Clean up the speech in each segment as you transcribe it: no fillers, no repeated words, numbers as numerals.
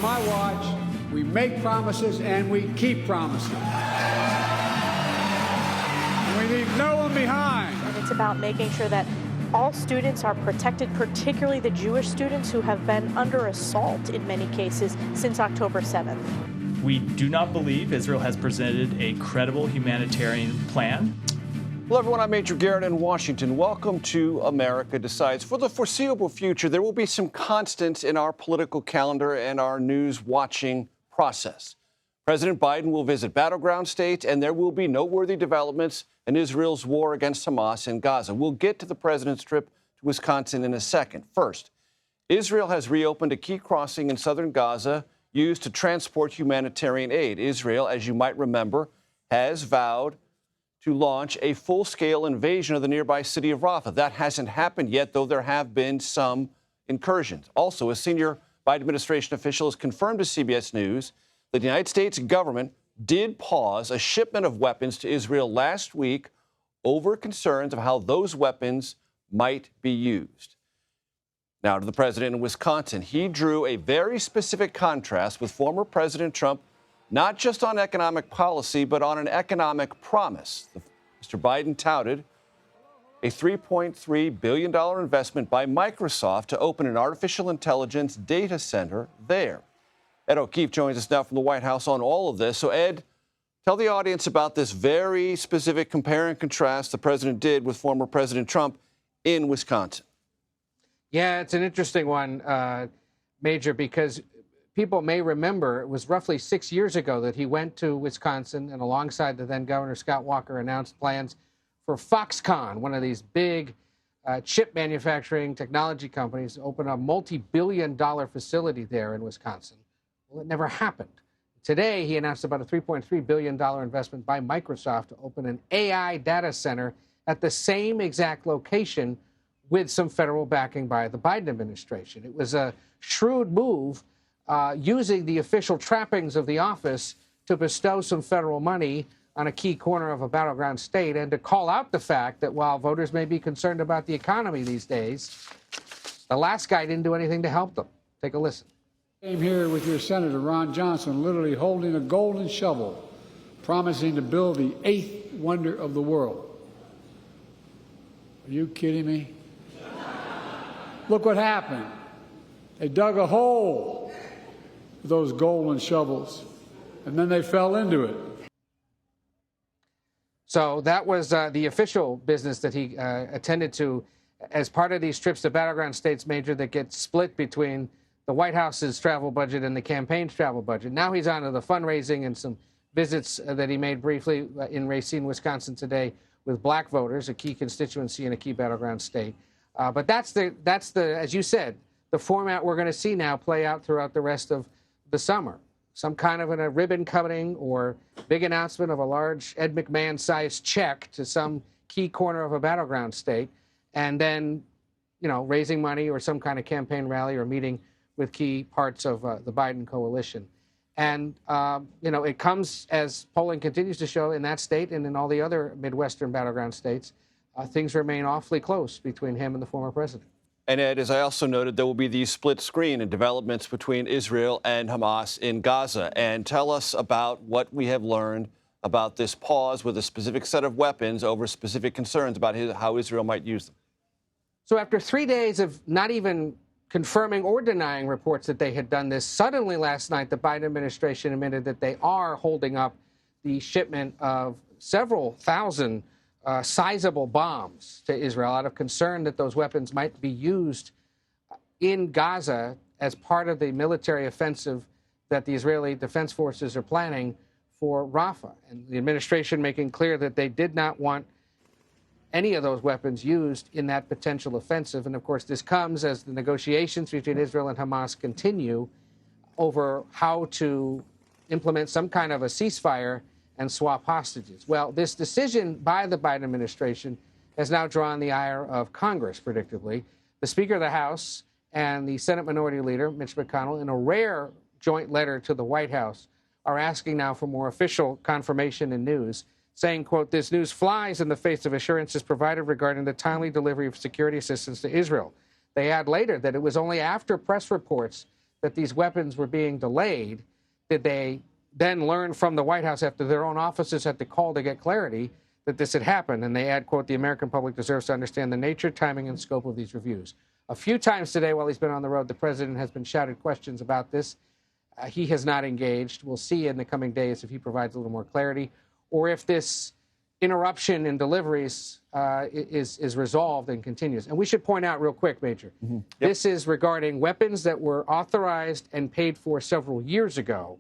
On my watch, we make promises and we keep promises. And we leave no one behind. And it's about making sure that all students are protected, particularly the Jewish students who have been under assault in many cases since October 7th. We do not believe Israel has presented a credible humanitarian plan. Hello, everyone. I'm Major Garrett in Washington. Welcome to America Decides. For the foreseeable future, there will be some constants in our political calendar and our news watching process. President Biden will visit battleground states, and there will be noteworthy developments in Israel's war against Hamas in Gaza. We'll get to the president's trip to Wisconsin in a second. First, Israel has reopened a key crossing in southern Gaza used to transport humanitarian aid. Israel, as you might remember, has vowed to launch a full-scale invasion of the nearby city of Rafah. That hasn't happened yet, though there have been some incursions. Also, a senior Biden administration official has confirmed to CBS News that the United States government did pause a shipment of weapons to Israel last week over concerns of how those weapons might be used. Now to the president in Wisconsin. He drew a very specific contrast with former President Trump, not just on economic policy, but on an economic promise. Mr. Biden touted a $3.3 billion investment by Microsoft to open an artificial intelligence data center there. Ed O'Keefe joins us now from the White House on all of this. So, Ed, tell the audience about this very specific compare and contrast the president did with former President Trump in Wisconsin. Yeah, it's an interesting one, Major, because people may remember it was roughly 6 years ago that he went to Wisconsin and alongside the then Governor Scott Walker announced plans for Foxconn, one of these big chip manufacturing technology companies, to open a multi-billion-dollar facility there in Wisconsin. Well, it never happened. Today, he announced about a $3.3 billion investment by Microsoft to open an AI data center at the same exact location with some federal backing by the Biden administration. It was a shrewd move using the official trappings of the office to bestow some federal money on a key corner of a battleground state and to call out the fact that while voters may be concerned about the economy these days, the last guy didn't do anything to help them. Take a listen. Came here with your Senator Ron Johnson, literally holding a golden shovel, promising to build the 8th wonder of the world. Are you kidding me? Look what happened. They dug a hole with those golden shovels, and then they fell into it. So that was the official business that he attended to as part of these trips to battleground states, Major, that get split between the White House's travel budget and the campaign's travel budget. Now he's on to the fundraising and some visits that he made briefly in Racine, Wisconsin today with black voters, a key constituency in a key battleground state. But that's the, as you said, the format we're going to see now play out throughout the rest of the summer. Some kind of a ribbon cutting or big announcement of a large Ed McMahon-sized check to some key corner of a battleground state, and then, you know, raising money or some kind of campaign rally or meeting with key parts of the Biden coalition. And, you know, it comes as polling continues to show in that state and in all the other Midwestern battleground states, things remain awfully close between him and the former president. And, Ed, as I also noted, there will be these split screen and developments between Israel and Hamas in Gaza. And tell us about what we have learned about this pause with a specific set of weapons over specific concerns about how Israel might use them. So after 3 days of not even confirming or denying reports that they had done this, suddenly last night the Biden administration admitted that they are holding up the shipment of several thousand sizable bombs to Israel out of concern that those weapons might be used in Gaza as part of the military offensive that the Israeli Defense Forces are planning for Rafah. And the administration making clear that they did not want any of those weapons used in that potential offensive. And of course, this comes as the negotiations between Israel and Hamas continue over how to implement some kind of a ceasefire and swap hostages. Well, this decision by the Biden administration has now drawn the ire of Congress, predictably. The Speaker of the House and the Senate Minority Leader, Mitch McConnell, in a rare joint letter to the White House, are asking now for more official confirmation and news, saying, quote, "This news flies in the face of assurances provided regarding the timely delivery of security assistance to Israel." They add later that it was only after press reports that these weapons were being delayed, did they then learn from the White House after their own offices had to call to get clarity that this had happened? And they add, quote, "The American public deserves to understand the nature, timing, and scope of these reviews." A few times today while he's been on the road, the president has been shouted questions about this. He has not engaged. We'll see in the coming days if he provides a little more clarity or if this interruption in deliveries is resolved and continues. And we should point out real quick, Major, this is regarding weapons that were authorized and paid for several years ago,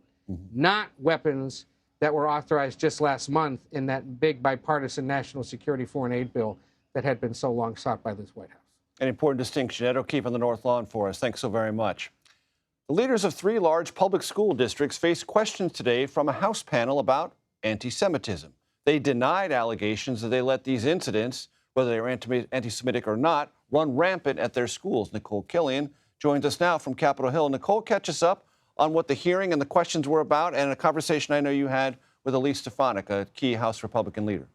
not weapons that were authorized just last month in that big bipartisan national security foreign aid bill that had been so long sought by this White House. An important distinction. Ed O'Keefe on the North Lawn for us. Thanks so very much. The leaders of 3 large public school districts face questions today from a House panel about anti-Semitism. They denied allegations that they let these incidents, whether they were anti-Semitic or not, run rampant at their schools. Nicole Killian joins us now from Capitol Hill. Nicole, catch us up on what the hearing and the questions were about and a conversation I know you had with Elise Stefanik, a key House Republican leader.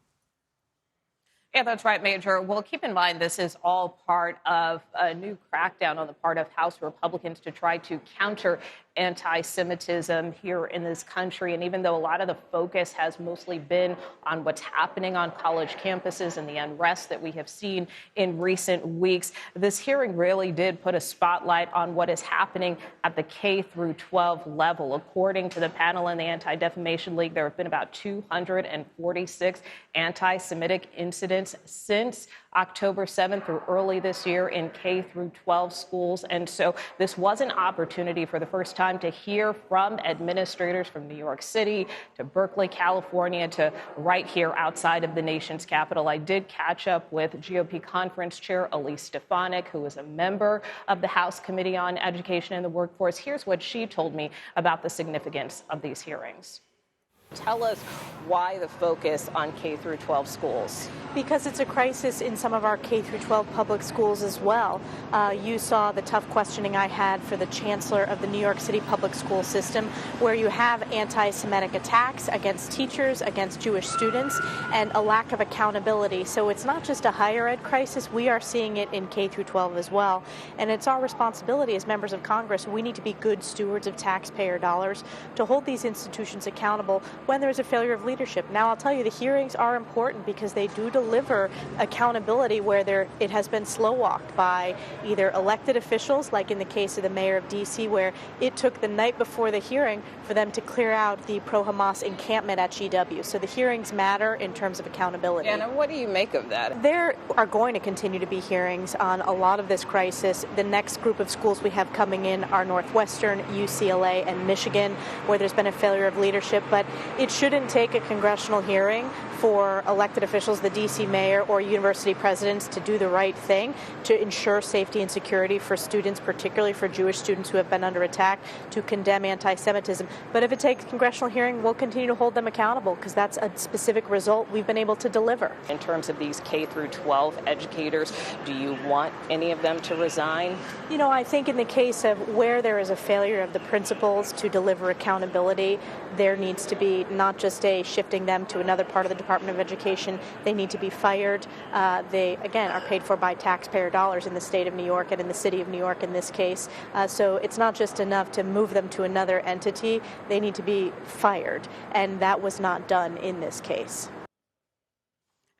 Yeah, that's right, Major. Well, keep in mind, this is all part of a new crackdown on the part of House Republicans to try to counter anti-Semitism here in this country. And even though a lot of the focus has mostly been on what's happening on college campuses and the unrest that we have seen in recent weeks, this hearing really did put a spotlight on what is happening at the K through 12 level. According to the panel in the Anti-Defamation League, there have been about 246 anti-Semitic incidents since October 7th through early this year in K through 12 schools. And so this was an opportunity for the first time to hear from administrators from New York City to Berkeley, California, to right here outside of the nation's capital. I did catch up with GOP Conference Chair Elise Stefanik, who is a member of the House Committee on Education and the Workforce. Here's what she told me about the significance of these hearings. Tell us why the focus on K through 12 schools. Because it's a crisis in some of our K through 12 public schools as well. You saw the tough questioning I had for the chancellor of the New York City public school system, where you have anti-Semitic attacks against teachers, against Jewish students, and a lack of accountability. So it's not just a higher ed crisis. We are seeing it in K through 12 as well. And it's our responsibility as members of Congress. We need to be good stewards of taxpayer dollars to hold these institutions accountable when there's a failure of leadership. Now, I'll tell you, the hearings are important because they do deliver accountability where it has been slow-walked by either elected officials, like in the case of the mayor of D.C., where it took the night before the hearing for them to clear out the pro-Hamas encampment at GW. So the hearings matter in terms of accountability. And what do you make of that? There are going to continue to be hearings on a lot of this crisis. The next group of schools we have coming in are Northwestern, UCLA, and Michigan, where there's been a failure of leadership. But it shouldn't take a congressional hearing for elected officials, the D.C. mayor or university presidents, to do the right thing to ensure safety and security for students, particularly for Jewish students who have been under attack, to condemn anti-Semitism. But if it takes a congressional hearing, we'll continue to hold them accountable because that's a specific result we've been able to deliver. In terms of these K through 12 educators, do you want any of them to resign? You know, I think in the case of where there is a failure of the principals to deliver accountability, there needs to be not just a shifting them to another part of the Department of Education. They need to be fired. They, again, are paid for by taxpayer dollars in the state of New York and in the city of New York in this case. So it's not just enough to move them to another entity. They need to be fired. And that was not done in this case.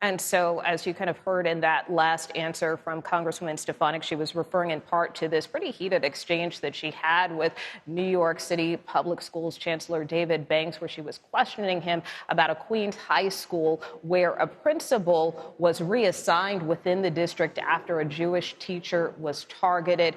And so, as you kind of heard in that last answer from Congresswoman Stefanik, she was referring in part to this pretty heated exchange that she had with New York City Public Schools Chancellor David Banks, where she was questioning him about a Queens high school where a principal was reassigned within the district after a Jewish teacher was targeted.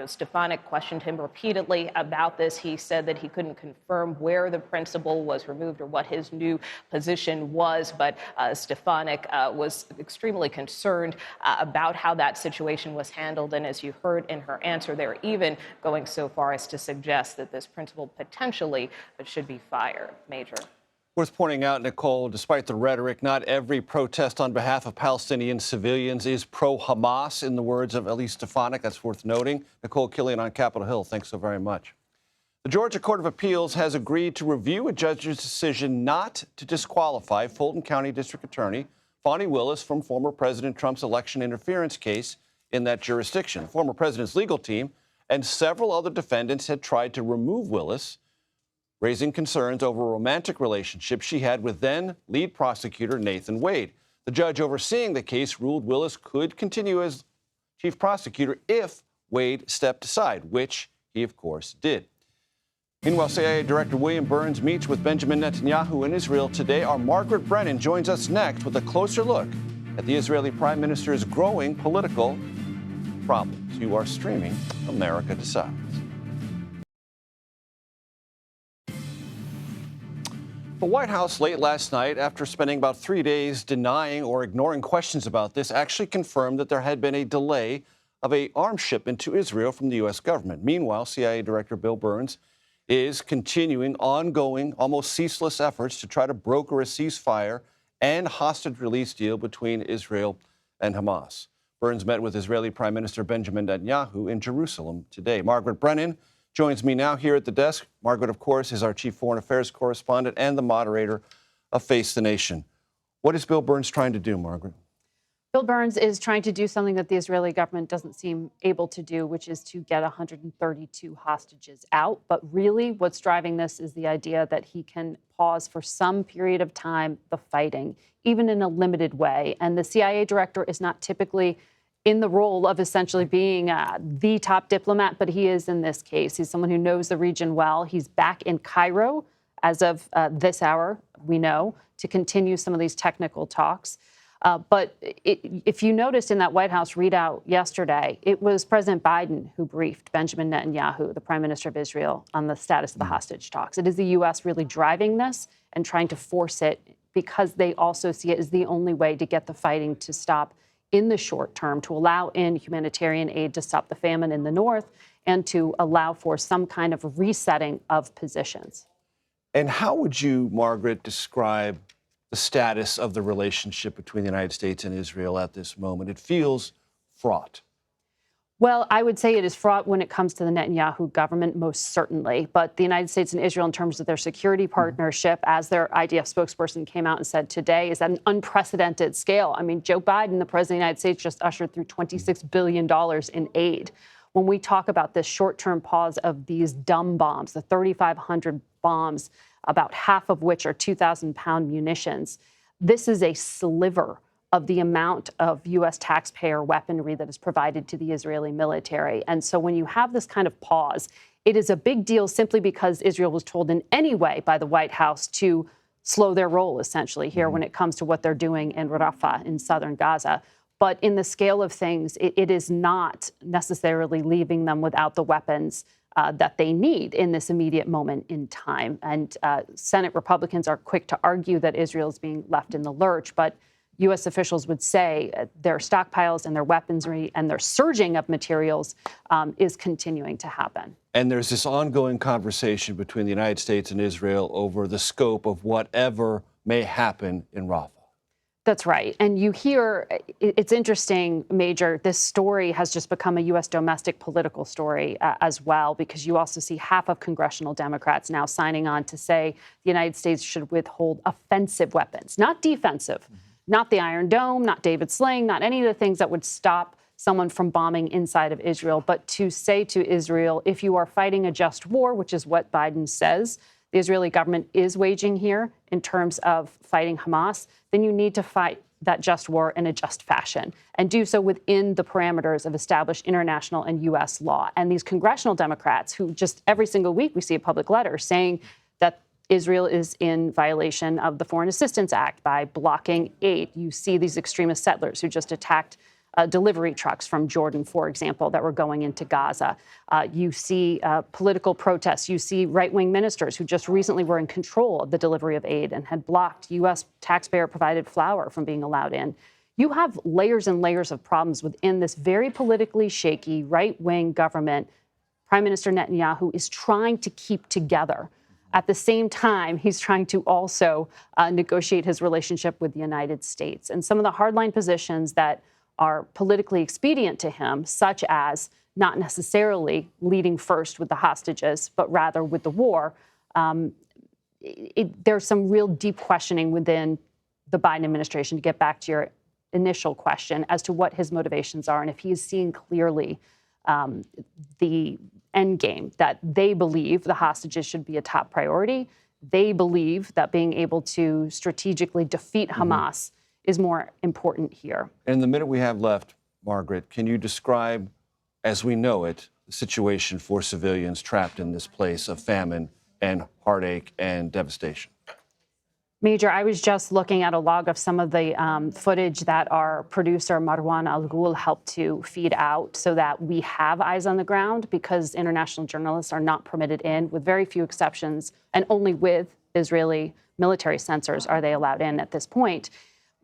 Stefanik questioned him repeatedly about this. He said that he couldn't confirm where the principal was removed or what his new position was, but Stefanik was extremely concerned about how that situation was handled. And as you heard in her answer, they're even going so far as to suggest that this principal potentially should be fired. Major. Worth pointing out, Nicole, despite the rhetoric, not every protest on behalf of Palestinian civilians is pro-Hamas, in the words of Elise Stefanik. That's worth noting. Nicole Killian on Capitol Hill, thanks so very much. The Georgia Court of Appeals has agreed to review a judge's decision not to disqualify Fulton County District Attorney Fani Willis from former President Trump's election interference case in that jurisdiction. Former president's legal team and several other defendants had tried to remove Willis, raising concerns over a romantic relationship she had with then lead prosecutor Nathan Wade. The judge overseeing the case ruled Willis could continue as chief prosecutor if Wade stepped aside, which he, of course, did. Meanwhile, CIA Director William Burns meets with Benjamin Netanyahu in Israel today. Our Margaret Brennan joins us next with a closer look at the Israeli Prime Minister's growing political problems. You are streaming America Decides. The White House late last night, after spending about 3 days denying or ignoring questions about this, actually confirmed that there had been a delay of an arms shipment to Israel from the U.S. government. Meanwhile, CIA Director Bill Burns is continuing ongoing, almost ceaseless efforts to try to broker a ceasefire and hostage release deal between Israel and Hamas. Burns met with Israeli Prime Minister Benjamin Netanyahu in Jerusalem today. Margaret Brennan joins me now here at the desk. Margaret, of course, is our chief foreign affairs correspondent and the moderator of Face the Nation. What is Bill Burns trying to do, Margaret? Bill Burns is trying to do something that the Israeli government doesn't seem able to do, which is to get 132 hostages out. But really, what's driving this is the idea that he can pause for some period of time the fighting, even in a limited way. And the CIA director is not typically in the role of essentially being the top diplomat, but he is in this case. He's someone who knows the region well. He's back in Cairo as of this hour, we know, to continue some of these technical talks. But if you noticed in that White House readout yesterday, it was President Biden who briefed Benjamin Netanyahu, the Prime Minister of Israel, on the status of the hostage talks. It is the U.S. really driving this and trying to force it because they also see it as the only way to get the fighting to stop in the short term, to allow in humanitarian aid to stop the famine in the north and to allow for some kind of resetting of positions. And how would you, Margaret, describe the status of the relationship between the United States and Israel at this moment? It feels fraught. Well, I would say it is fraught when it comes to the Netanyahu government, most certainly. But the United States and Israel, in terms of their security partnership, as their IDF spokesperson came out and said today, is at an unprecedented scale. I mean, Joe Biden, the president of the United States, just ushered through $26 billion in aid. When we talk about this short-term pause of these dumb bombs, the 3,500 bombs, about half of which are 2,000-pound munitions, this is a sliver of the amount of U.S. taxpayer weaponry that is provided to the Israeli military. And so when you have this kind of pause, it is a big deal simply because Israel was told in any way by the White House to slow their roll, essentially, here when it comes to what they're doing in Rafah in southern Gaza. But in the scale of things, it is not necessarily leaving them without the weapons that they need in this immediate moment in time. And Senate Republicans are quick to argue that Israel is being left in the lurch, but U.S. officials would say their stockpiles and their weaponry and their surging of materials is continuing to happen. And there's this ongoing conversation between the United States and Israel over the scope of whatever may happen in Rafah. That's right. And you hear, it's interesting, Major, this story has just become a U.S. domestic political story as well, because you also see half of congressional Democrats now signing on to say the United States should withhold offensive weapons, not defensive, not the Iron Dome, not David Sling, not any of the things that would stop someone from bombing inside of Israel, but to say to Israel, if you are fighting a just war, which is what Biden says the Israeli government is waging here in terms of fighting Hamas, then you need to fight that just war in a just fashion and do so within the parameters of established international and U.S. law. And these congressional Democrats who just every single week we see a public letter saying that Israel is in violation of the Foreign Assistance Act by blocking aid. You see these extremist settlers who just attacked delivery trucks from Jordan, for example, that were going into Gaza. You see political protests. You see right-wing ministers who just recently were in control of the delivery of aid and had blocked U.S. taxpayer-provided flour from being allowed in. You have layers and layers of problems within this very politically shaky right-wing government. Prime Minister Netanyahu is trying to keep together. At the same time, he's trying to also negotiate his relationship with the United States. And some of the hardline positions that are politically expedient to him, such as not necessarily leading first with the hostages, but rather with the war, there's some real deep questioning within the Biden administration, to get back to your initial question, as to what his motivations are and if he is seeing clearly the end game, that they believe the hostages should be a top priority. They believe that being able to strategically defeat Hamas is more important here. In the minute we have left, Margaret, can you describe, as we know it, the situation for civilians trapped in this place of famine and heartache and devastation? Major, I was just looking at a log of some of the footage that our producer Marwan Al-Ghul helped to feed out so that we have eyes on the ground, because international journalists are not permitted in, with very few exceptions, and only with Israeli military censors are they allowed in at this point.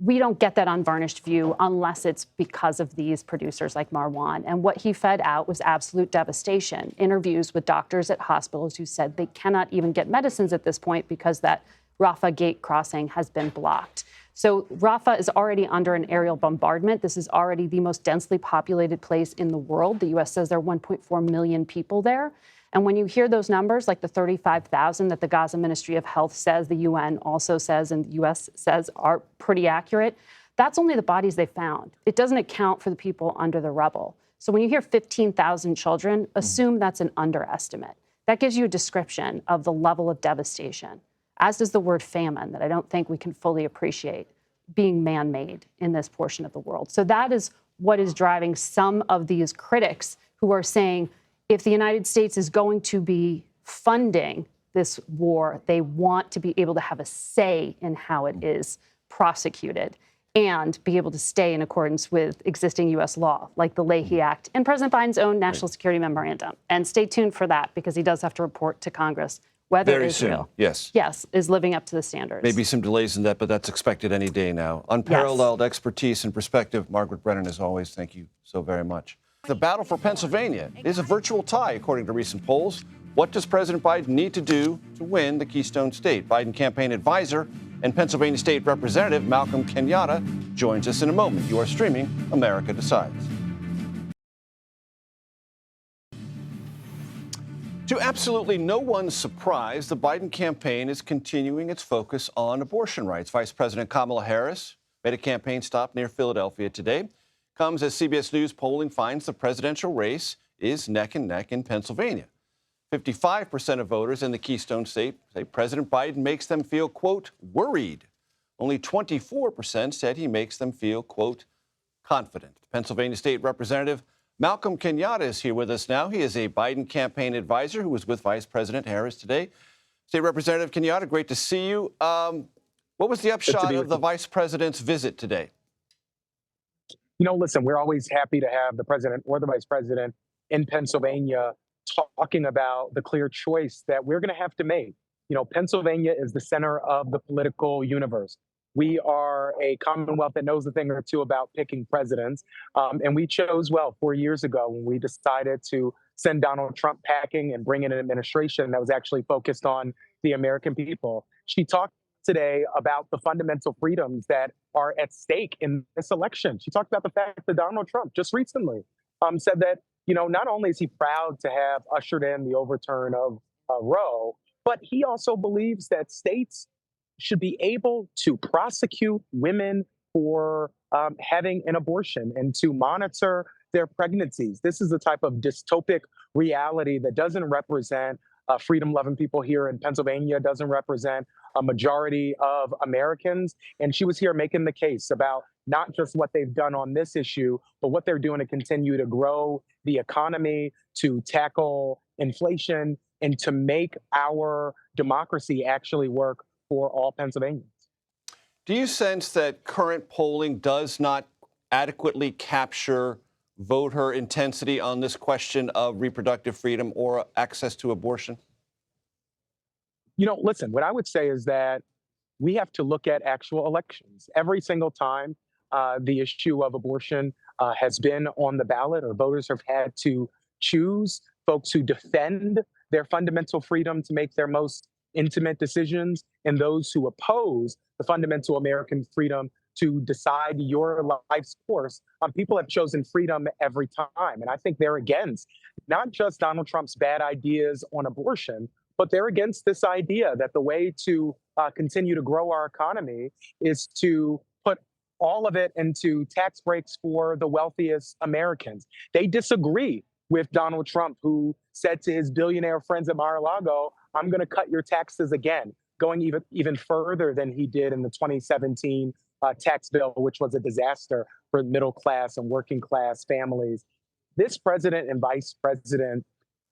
We don't get that unvarnished view unless it's because of these producers like Marwan. And what he fed out was absolute devastation. Interviews with doctors at hospitals who said they cannot even get medicines at this point because that Rafah gate crossing has been blocked. So Rafah is already under an aerial bombardment. This is already the most densely populated place in the world. The U.S. says there are 1.4 million people there. And when you hear those numbers, like the 35,000 that the Gaza Ministry of Health says, the UN also says, and the U.S. says are pretty accurate, that's only the bodies they found. It doesn't account for the people under the rubble. So when you hear 15,000 children, assume that's an underestimate. That gives you a description of the level of devastation, as does the word famine, that I don't think we can fully appreciate being man-made in this portion of the world. So that is what is driving some of these critics who are saying, if the United States is going to be funding this war, they want to be able to have a say in how it is prosecuted and be able to stay in accordance with existing U.S. law, like the Leahy Act and President Biden's own national security memorandum. And stay tuned for that, because he does have to report to Congress whether Very Israel, soon. Yes, is living up to the standards. Maybe some delays in that, but that's expected any day now. Unparalleled expertise and perspective. Margaret Brennan, as always, thank you so very much. The battle for Pennsylvania is a virtual tie, according to recent polls. What does President Biden need to do to win the Keystone State? Biden campaign advisor and Pennsylvania State Representative Malcolm Kenyatta joins us in a moment. You are streaming America Decides. To absolutely no one's surprise, the Biden campaign is continuing its focus on abortion rights. Vice President Kamala Harris made a campaign stop near Philadelphia today. Comes as CBS News polling finds the presidential race is neck and neck in Pennsylvania. 55% of voters in the Keystone State say President Biden makes them feel, quote, worried. Only 24% said he makes them feel, quote, confident. Pennsylvania State Representative Malcolm Kenyatta is here with us now. He is a Biden campaign advisor who was with Vice President Harris today. State Representative Kenyatta, great to see you. What was the upshot of the vice president's visit today? You know, listen, we're always happy to have the president or the vice president in Pennsylvania talking about the clear choice that we're going to have to make. You know, Pennsylvania is the center of the political universe. We are a commonwealth that knows a thing or two about picking presidents. And we chose well 4 years ago when we decided to send Donald Trump packing and bring in an administration that was actually focused on the American people. She talked today about the fundamental freedoms that are at stake in this election. She talked about the fact that Donald Trump just recently said that, you know, not only is he proud to have ushered in the overturn of Roe, but he also believes that states should be able to prosecute women for having an abortion and to monitor their pregnancies. This is the type of dystopic reality that doesn't represent freedom-loving people here in Pennsylvania, doesn't represent a majority of Americans. And she was here making the case about not just what they've done on this issue, but what they're doing to continue to grow the economy, to tackle inflation, and to make our democracy actually work for all Pennsylvanians. Do you sense that current polling does not adequately capture voter intensity on this question of reproductive freedom or access to abortion? You know, listen, what I would say is that we have to look at actual elections. Every single time the issue of abortion has been on the ballot, or voters have had to choose folks who defend their fundamental freedom to make their most intimate decisions, and those who oppose the fundamental American freedom to decide your life's course. People have chosen freedom every time. And I think they're against not just Donald Trump's bad ideas on abortion, but they're against this idea that the way to continue to grow our economy is to put all of it into tax breaks for the wealthiest Americans. They disagree with Donald Trump, who said to his billionaire friends at Mar-a-Lago, I'm going to cut your taxes again, going even further than he did in the 2017 tax bill, which was a disaster for middle class and working class families. This president and vice president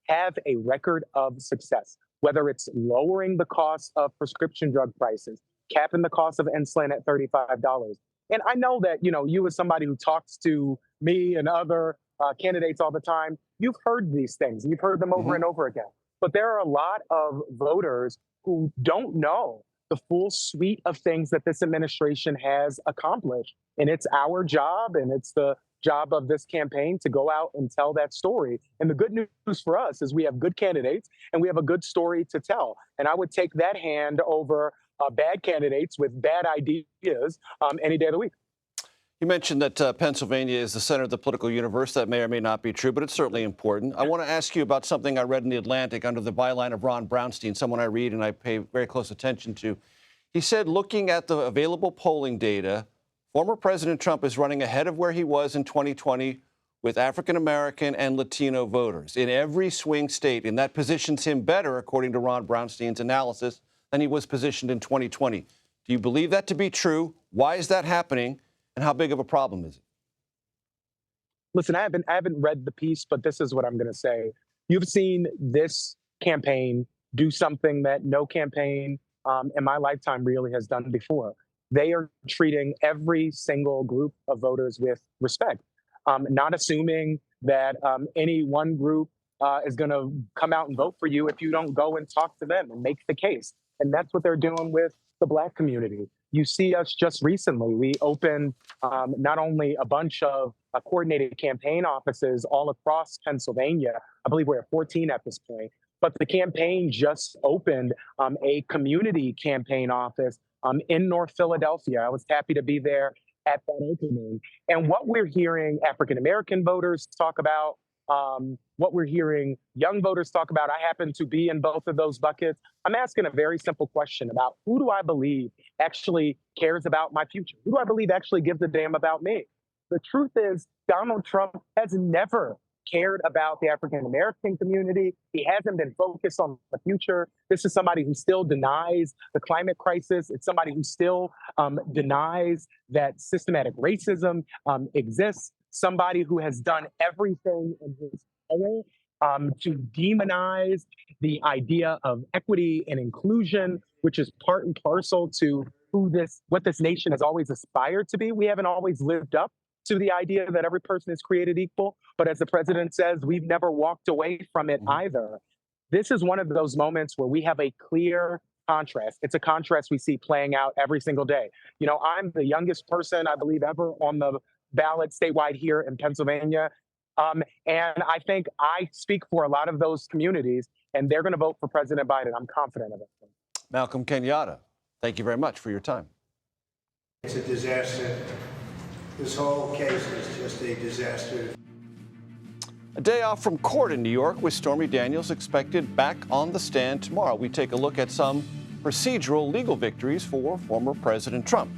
have a record of success, whether it's lowering the cost of prescription drug prices, capping the cost of insulin at $35. And I know that, you as somebody who talks to me and other candidates all the time, you've heard these things. You've heard them over and over again. But there are a lot of voters who don't know the full suite of things that this administration has accomplished. And it's our job, and it's the job of this campaign to go out and tell that story. And the good news for us is we have good candidates and we have a good story to tell. And I would take that hand over bad candidates with bad ideas any day of the week. You mentioned that Pennsylvania is the center of the political universe. That may or may not be true, but it's certainly important. I want to ask you about something I read in The Atlantic under the byline of Ron Brownstein, someone I read and I pay very close attention to. He said, looking at the available polling data, former President Trump is running ahead of where he was in 2020 with African-American and Latino voters in every swing state, and that positions him better, according to Ron Brownstein's analysis, than he was positioned in 2020. Do you believe that to be true? Why is that happening? And how big of a problem is it? Listen, I haven't read the piece, but this is what I'm going to say. You've seen this campaign do something that no campaign in my lifetime really has done before. They are treating every single group of voters with respect, not assuming that any one group is going to come out and vote for you if you don't go and talk to them and make the case. And that's what they're doing with the Black community. You see us just recently, we opened not only a bunch of coordinated campaign offices all across Pennsylvania, I believe we're at 14 at this point, but the campaign just opened a community campaign office in North Philadelphia. I was happy to be there at that opening. And what we're hearing African-American voters talk about, what we're hearing young voters talk about, I happen to be in both of those buckets. I'm asking a very simple question about who do I believe actually cares about my future? Who do I believe actually gives a damn about me? The truth is, Donald Trump has never cared about the African-American community. He hasn't been focused on the future. This is somebody who still denies the climate crisis. It's somebody who still denies that systematic racism exists. Somebody who has done everything in his power to demonize the idea of equity and inclusion, which is part and parcel to what this nation has always aspired to be. We haven't always lived up to the idea that every person is created equal. But as the president says, we've never walked away from it either. This is one of those moments where we have a clear contrast. It's a contrast we see playing out every single day. I'm the youngest person, I believe, ever on the ballot statewide here in Pennsylvania. And I think I speak for a lot of those communities, and they're going to vote for President Biden. I'm confident of it. Malcolm Kenyatta, thank you very much for your time. It's a disaster. This whole case is just a disaster. A day off from court in New York with Stormy Daniels expected back on the stand tomorrow. We take a look at some procedural legal victories for former President Trump.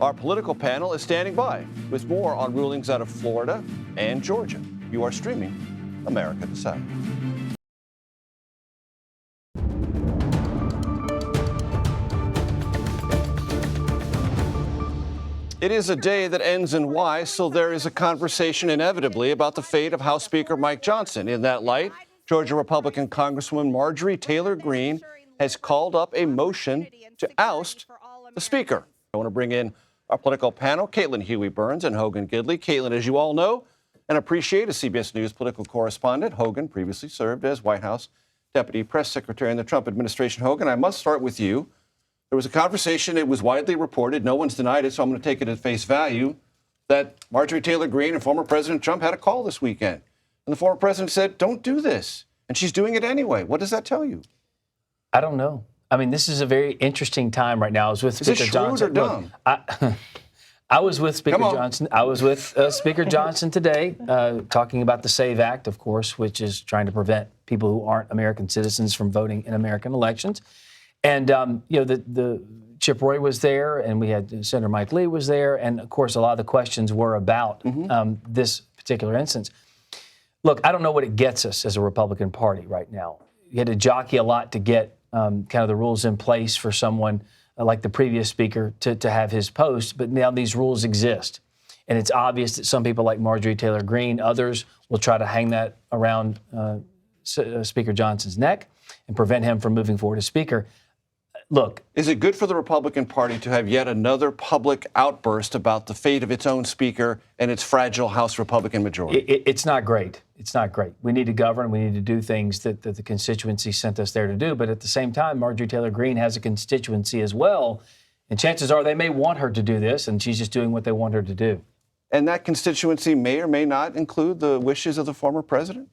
Our political panel is standing by with more on rulings out of Florida and Georgia. You are streaming America Decides. It is a day that ends in Y, so there is a conversation inevitably about the fate of House Speaker Mike Johnson. In that light, Georgia Republican Congresswoman Marjorie Taylor Greene has called up a motion to oust the Speaker. I want to bring in our political panel, Caitlin Huey-Burns and Hogan Gidley. Caitlin, as you all know and appreciate, is CBS News political correspondent. Hogan previously served as White House Deputy Press Secretary in the Trump administration. Hogan, I must start with you. There was a conversation, it was widely reported, no one's denied it, so I'm going to take it at face value, that Marjorie Taylor Greene and former President Trump had a call this weekend. And the former president said, don't do this. And she's doing it anyway. What does that tell you? I don't know. I mean, this is a very interesting time right now. I was with Speaker Johnson. Is it shrewd or dumb? I was with Speaker Johnson. I was with Speaker Johnson today, talking about the SAVE Act, of course, which is trying to prevent people who aren't American citizens from voting in American elections. And, the Chip Roy was there, and we had Senator Mike Lee was there. And, of course, a lot of the questions were about this particular instance. Look, I don't know what it gets us as a Republican Party right now. You had to jockey a lot to get kind of the rules in place for someone like the previous speaker to have his post, but now these rules exist. And it's obvious that some people like Marjorie Taylor Greene, others will try to hang that around Speaker Johnson's neck and prevent him from moving forward as Speaker. Look. Is it good for the Republican Party to have yet another public outburst about the fate of its own Speaker and its fragile House Republican majority? It's not great. It's not great. We need to govern. We need to do things that the constituency sent us there to do. But at the same time, Marjorie Taylor Greene has a constituency as well. And chances are they may want her to do this, and she's just doing what they want her to do. And that constituency may or may not include the wishes of the former president?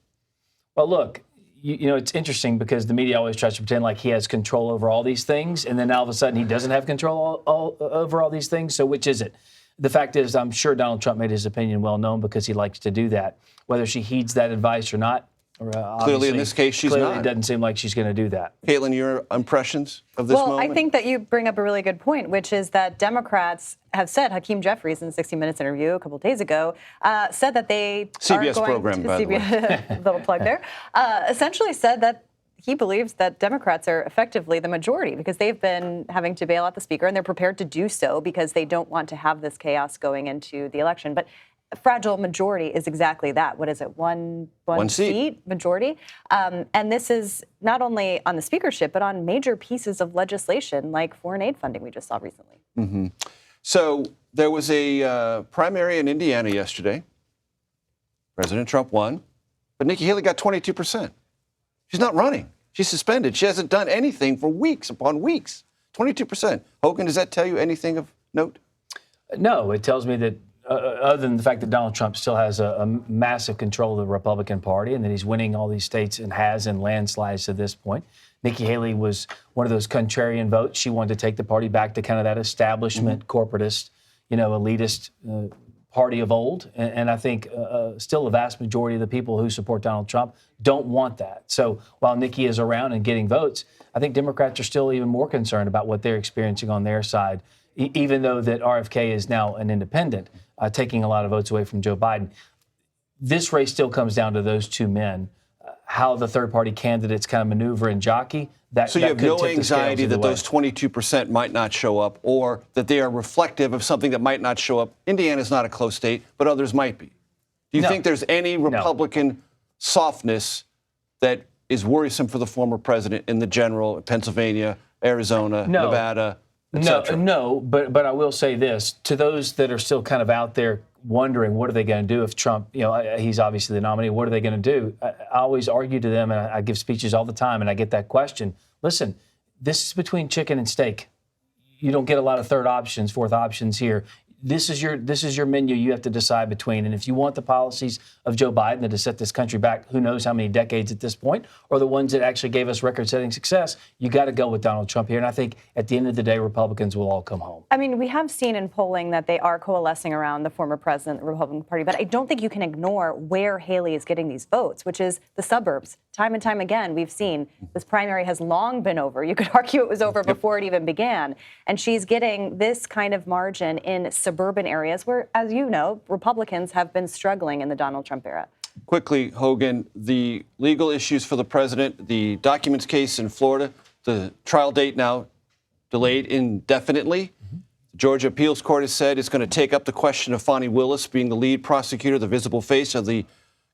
Well, look, you know, it's interesting because the media always tries to pretend like he has control over all these things, and then all of a sudden he doesn't have control over all these things. So which is it? The fact is, I'm sure Donald Trump made his opinion well known because he likes to do that. Whether she heeds that advice or not, clearly in this case she's not. It doesn't seem like she's going to do that. Caitlin, your impressions of this moment? Well, I think that you bring up a really good point, which is that Democrats have said, Hakeem Jeffries in the 60 Minutes interview a couple of days ago, said that they CBS are going program, to, by the way. little plug there, essentially said that he believes that Democrats are effectively the majority because they've been having to bail out the Speaker, and they're prepared to do so because they don't want to have this chaos going into the election. But a fragile majority is exactly that. What is it? One seat majority. And this is not only on the speakership, but on major pieces of legislation like foreign aid funding we just saw recently. Mm-hmm. So there was a primary in Indiana yesterday. President Trump won, but Nikki Haley got 22%. She's not running. She's suspended. She hasn't done anything for weeks upon weeks. 22%. Hogan, does that tell you anything of note? No, it tells me that other than the fact that Donald Trump still has a massive control of the Republican Party and that he's winning all these states and has in landslides to this point. Nikki Haley was one of those contrarian votes. She wanted to take the party back to kind of that establishment, corporatist, elitist party of old. And I think still a vast majority of the people who support Donald Trump don't want that. So while Nikki is around and getting votes, I think Democrats are still even more concerned about what they're experiencing on their side, even though that RFK is now an independent, taking a lot of votes away from Joe Biden. This race still comes down to those two men. How the third-party candidates kind of maneuver and jockey, so you have no anxiety that those 22% might not show up or that they are reflective of something that might not show up. Indiana's not a close state, but others might be. Do you think there's any Republican softness that is worrisome for the former president in the general, Pennsylvania, Arizona, Nevada, et cetera? No, but I will say this. To those that are still kind of out there wondering what are they going to do if Trump, he's obviously the nominee, what are they going to do? I always argue to them, and I give speeches all the time, and I get that question. Listen, this is between chicken and steak. You don't get a lot of third options, fourth options here. This is your menu you have to decide between. And if you want the policies of Joe Biden that has set this country back who knows how many decades at this point, or the ones that actually gave us record-setting success, you got to go with Donald Trump here. And I think at the end of the day, Republicans will all come home. I mean, we have seen in polling that they are coalescing around the former president of the Republican Party, but I don't think you can ignore where Haley is getting these votes, which is the suburbs. Time and time again, we've seen this primary has long been over. You could argue it was over before it even began. And she's getting this kind of margin in suburban areas where, as you know, Republicans have been struggling in the Donald Trump era. Quickly, Hogan, the legal issues for the president, the documents case in Florida, the trial date now delayed indefinitely. The Georgia Appeals Court has said it's going to take up the question of Fani Willis being the lead prosecutor, the visible face of the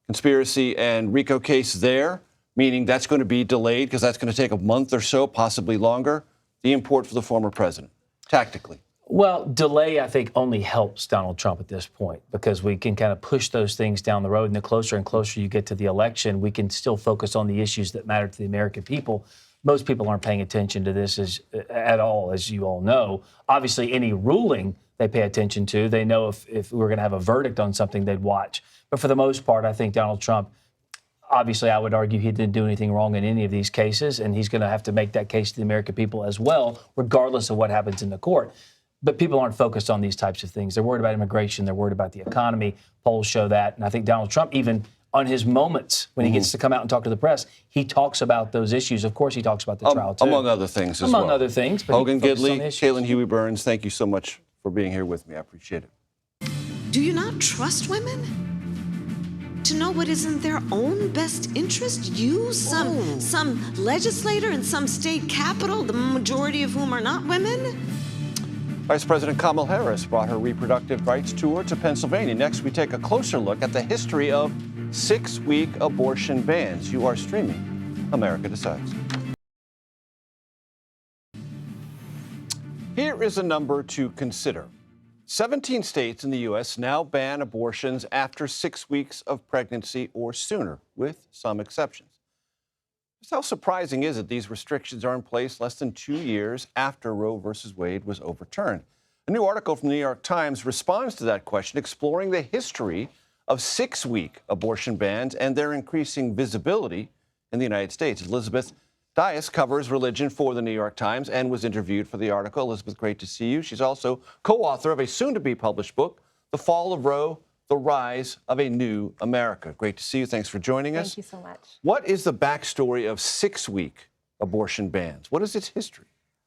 conspiracy and RICO case there, meaning that's going to be delayed because that's going to take a month or so, possibly longer. The import for the former president, tactically. Well, delay, I think, only helps Donald Trump at this point because we can kind of push those things down the road. And the closer and closer you get to the election, we can still focus on the issues that matter to the American people. Most people aren't paying attention to this at all, as you all know. Obviously, any ruling they pay attention to. They know if we're going to have a verdict on something, they'd watch. But for the most part, I think Donald Trump, obviously, I would argue he didn't do anything wrong in any of these cases, and he's going to have to make that case to the American people as well, regardless of what happens in the court. But people aren't focused on these types of things. They're worried about immigration. They're worried about the economy. Polls show that. And I think Donald Trump, even on his moments when he gets to come out and talk to the press, he talks about those issues. Of course, he talks about the trial, too. Among other things as well. Among other things. But Hogan Gidley, Caitlin Huey-Burns, thank you so much for being here with me. I appreciate it. Do you not trust women? to know what is in their own best interest? You, some legislator in some state capital, the majority of whom are not women? Vice President Kamala Harris brought her reproductive rights tour to Pennsylvania. Next, we take a closer look at the history of 6-week abortion bans. You are streaming America Decides. Here is a number to consider. 17 states in the U.S. now ban abortions after 6 weeks of pregnancy or sooner, with some exceptions. Just how surprising is it these restrictions are in place less than 2 years after Roe v. Wade was overturned? A new article from the New York Times responds to that question, exploring the history of 6-week abortion bans and their increasing visibility in the United States. Elizabeth Dias covers religion for the New York Times and was interviewed for the article. Elizabeth, great to see you. She's also co-author of a soon-to-be published book, The Fall of Roe, The Rise of a New America. Great to see you. Thanks for joining us. Thank you so much. What is the backstory of 6-week abortion bans? What is its history?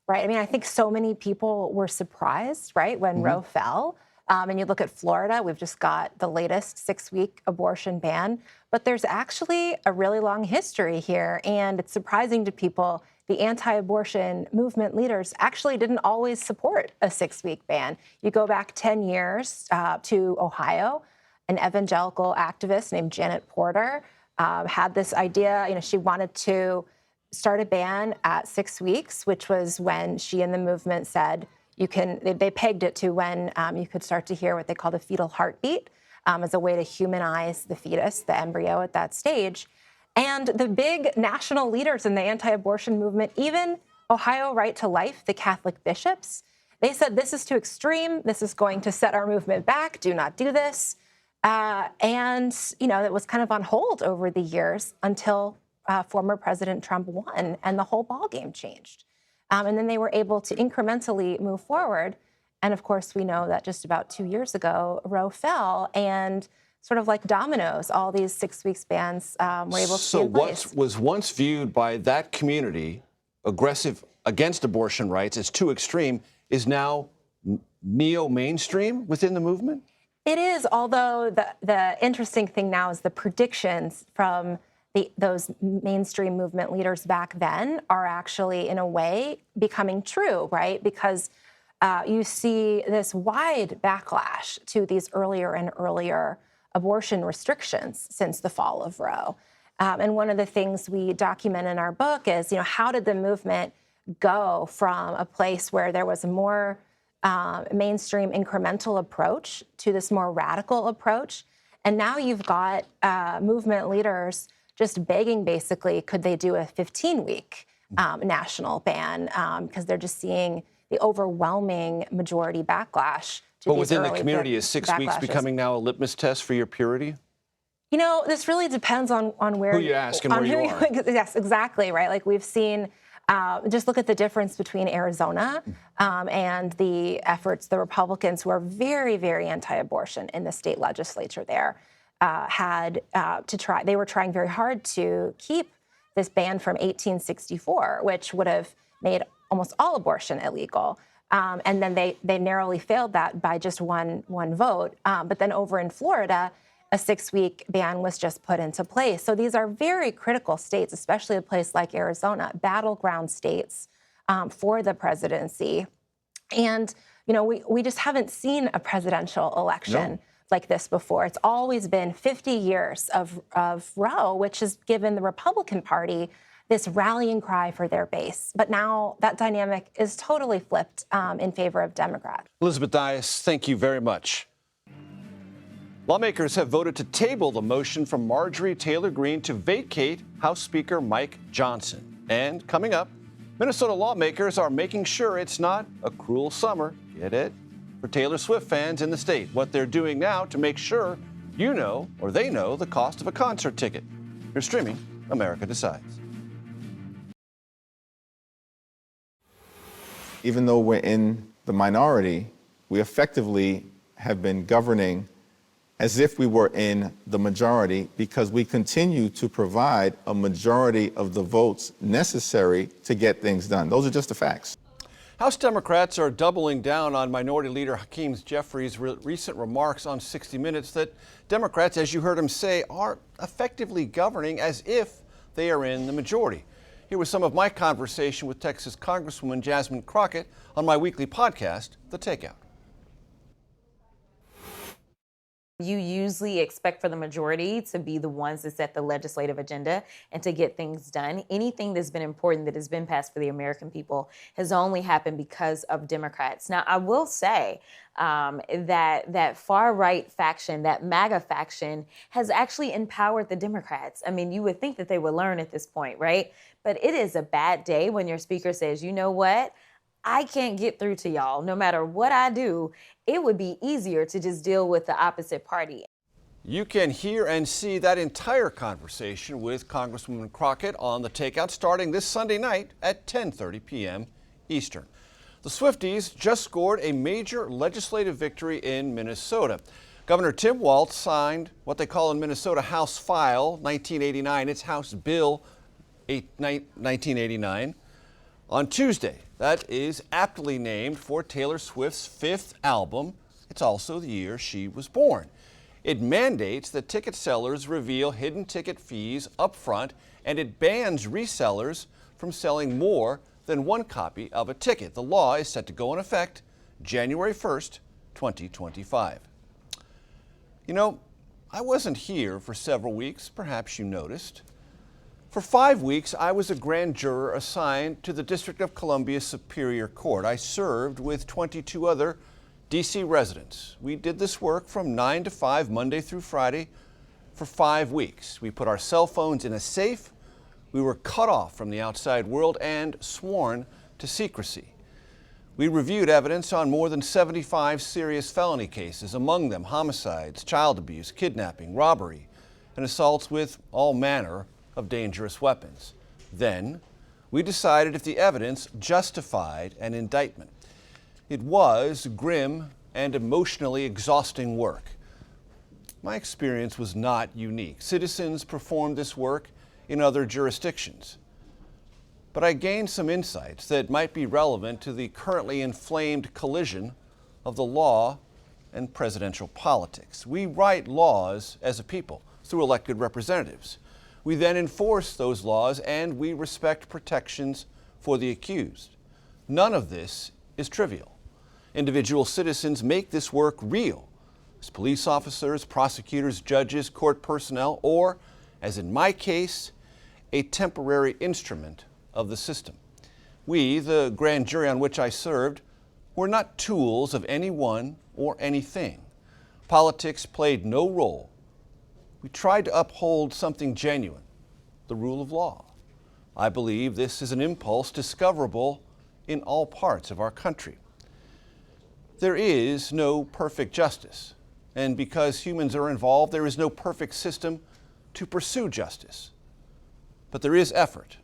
Right. I mean, I think so many people were surprised, right, when Roe fell. And you look at Florida, we've just got the latest 6-week abortion ban. But there's actually a really long history here. And it's surprising to people, the anti-abortion movement leaders actually didn't always support a 6-week ban. You go back 10 years to Ohio. An evangelical activist named Janet Porter had this idea. You know, she wanted to start a ban at 6 weeks, which was when she and the movement said they pegged it to when you could start to hear what they call the fetal heartbeat as a way to humanize the fetus, the embryo at that stage. And the big national leaders in the anti-abortion movement, even Ohio Right to Life, the Catholic bishops, they said this is too extreme. This is going to set our movement back. Do not do this. And, you know, it was kind of on hold over the years until former President Trump won and the whole ballgame changed. And then they were able to incrementally move forward. And of course, we know that just about 2 years ago, Roe fell, and sort of like dominoes, all these 6 weeks bans were able to be in place. So what was once viewed by that community, aggressive against abortion rights, as too extreme, is now neo-mainstream within the movement? It is, although the interesting thing now is the predictions from those mainstream movement leaders back then are actually, in a way, becoming true, right? Because you see this wide backlash to these earlier and earlier abortion restrictions since the fall of Roe. And one of the things we document in our book is, you know, how did the movement go from a place where there was a more mainstream incremental approach to this more radical approach? And now you've got movement leaders just begging, basically, could they do a 15-week national ban? Because they're just seeing the overwhelming majority backlash to But these within the early community, is 6 weeks backlashes. becoming now a litmus test for your purity? You know, this really depends on where Who you ask and where you are. Yes, exactly, right? Like we've seen, just look at the difference between Arizona and the efforts, the Republicans who are very, very anti-abortion in the state legislature there they were trying very hard to keep this ban from 1864, which would have made almost all abortion illegal. And then they narrowly failed that by just one vote. But then over in Florida, a 6-week ban was just put into place. So these are very critical states, especially a place like Arizona, battleground states for the presidency. And, you know, we just haven't seen a presidential election like this before. It's always been 50 years of Roe, which has given the Republican Party this rallying cry for their base. But now that dynamic is totally flipped in favor of Democrats. Elizabeth Dias, thank you very much. Lawmakers have voted to table the motion from Marjorie Taylor Greene to vacate House Speaker Mike Johnson. And coming up, Minnesota lawmakers are making sure it's not a cruel summer, get it, for Taylor Swift fans in the state. What they're doing now to make sure you know, or they know, the cost of a concert ticket. You're streaming America Decides. Even though we're in the minority, we effectively have been governing as if we were in the majority because we continue to provide a majority of the votes necessary to get things done. Those are just the facts. House Democrats are doubling down on Minority Leader Hakeem Jeffries' recent remarks on 60 Minutes that Democrats, as you heard him say, are effectively governing as if they are in the majority. Here was some of my conversation with Texas Congresswoman Jasmine Crockett on my weekly podcast, The Takeout. You usually expect for the majority to be the ones that set the legislative agenda and to get things done. Anything that's been important that has been passed for the American people has only happened because of Democrats. Now, I will say that far-right faction, that MAGA faction, has actually empowered the Democrats. I mean, you would think that they would learn at this point, right? But it is a bad day when your speaker says, you know what? I can't get through to y'all. No matter what I do, it would be easier to just deal with the opposite party. You can hear and see that entire conversation with Congresswoman Crockett on The Takeout starting this Sunday night at 10:30 p.m. Eastern. The Swifties just scored a major legislative victory in Minnesota. Governor Tim Walz signed what they call in Minnesota House File 1989. It's House Bill 1989 on Tuesday. That is aptly named for Taylor Swift's 5th album. It's also the year she was born. It mandates that ticket sellers reveal hidden ticket fees up front, and it bans resellers from selling more than one copy of a ticket. The law is set to go in effect January 1st, 2025. You know, I wasn't here for several weeks, perhaps you noticed. For 5 weeks, I was a grand juror assigned to the District of Columbia Superior Court. I served with 22 other D.C. residents. We did this work from 9 to 5, Monday through Friday, for 5 weeks. We put our cell phones in a safe. We were cut off from the outside world and sworn to secrecy. We reviewed evidence on more than 75 serious felony cases, among them homicides, child abuse, kidnapping, robbery, and assaults with all manner of dangerous weapons. Then, we decided if the evidence justified an indictment. It was grim and emotionally exhausting work. My experience was not unique. Citizens performed this work in other jurisdictions. But I gained some insights that might be relevant to the currently inflamed collision of the law and presidential politics. We write laws as a people through elected representatives. We then enforce those laws, and we respect protections for the accused. None of this is trivial. Individual citizens make this work real as police officers, prosecutors, judges, court personnel, or, as in my case, a temporary instrument of the system. We, the grand jury on which I served, were not tools of anyone or anything. Politics played no role. We tried to uphold something genuine, the rule of law. I believe this is an impulse discoverable in all parts of our country. There is no perfect justice, and because humans are involved, there is no perfect system to pursue justice. But there is effort.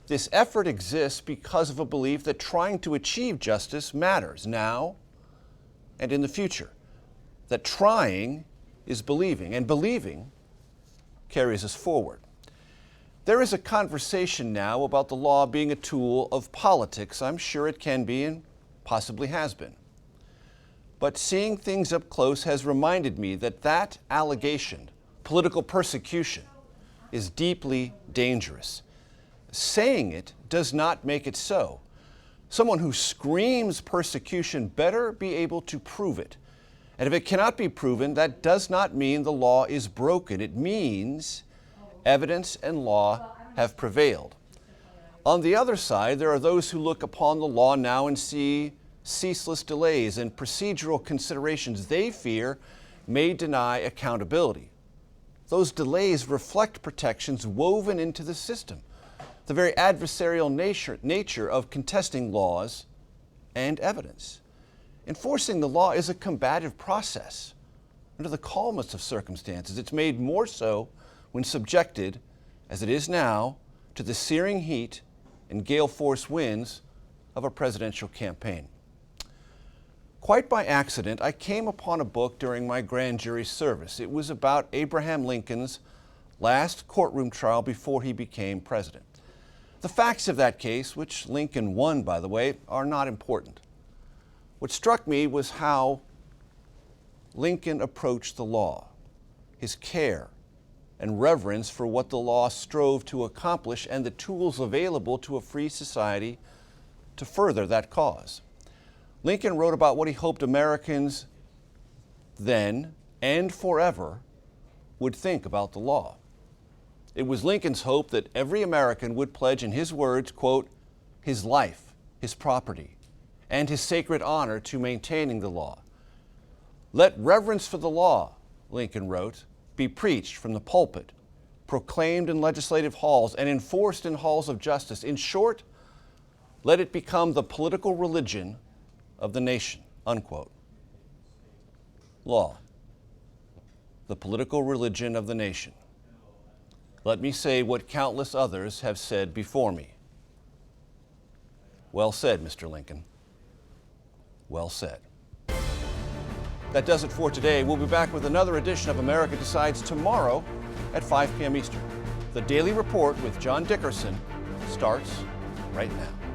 This effort exists because of a belief that trying to achieve justice matters now and in the future, that trying is believing, and believing carries us forward. There is a conversation now about the law being a tool of politics. I'm sure it can be and possibly has been. But seeing things up close has reminded me that that allegation, political persecution, is deeply dangerous. Saying it does not make it so. Someone who screams persecution better be able to prove it. And if it cannot be proven, that does not mean the law is broken. It means evidence and law have prevailed. On the other side, there are those who look upon the law now and see ceaseless delays and procedural considerations they fear may deny accountability. Those delays reflect protections woven into the system, the very adversarial nature of contesting laws and evidence. Enforcing the law is a combative process. Under the calmest of circumstances, it's made more so when subjected, as it is now, to the searing heat and gale force winds of a presidential campaign. Quite by accident, I came upon a book during my grand jury service. It was about Abraham Lincoln's last courtroom trial before he became president. The facts of that case, which Lincoln won, by the way, are not important. What struck me was how Lincoln approached the law, his care and reverence for what the law strove to accomplish and the tools available to a free society to further that cause. Lincoln wrote about what he hoped Americans then and forever would think about the law. It was Lincoln's hope that every American would pledge, in his words, quote, his life, his property, and his sacred honor to maintaining the law. Let reverence for the law, Lincoln wrote, be preached from the pulpit, proclaimed in legislative halls, and enforced in halls of justice. In short, let it become the political religion of the nation, unquote. Law, the political religion of the nation. Let me say what countless others have said before me. Well said, Mr. Lincoln. Well said. That does it for today. We'll be back with another edition of America Decides tomorrow at 5 p.m. Eastern. The Daily Report with John Dickerson starts right now.